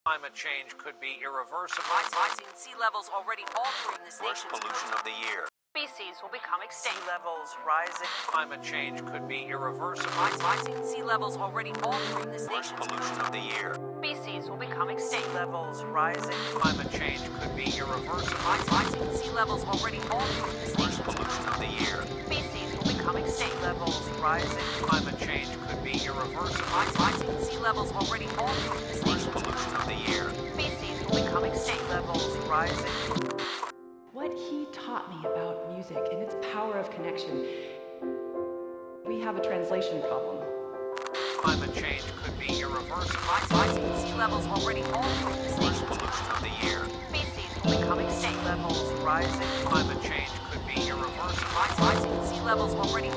Climate change could be irreversible. Rising sea levels already altering this Worst nation's pollution of the year. species will become extinct. Sea levels rising. Climate change could be irreversible. Rising sea levels already altering this Worst nation's pollution of the year. species will become extinct. Sea levels rising. Climate change could be irreversible. Rising sea levels already altering this Worst nation's pollution of the year. species will become extinct. Levels rising. Climate change could be irreversible. Rising sea levels already altering this Worst nation's pollution of the year. species will become extinct. Levels rising. What he taught me about music and its power of connection. We have a translation problem. Climate change could be irreversible. Rising sea levels already altering this Worst nation's pollution of the year. species will become extinct. Levels rising. Climate change could be irreversible. Rising sea levels already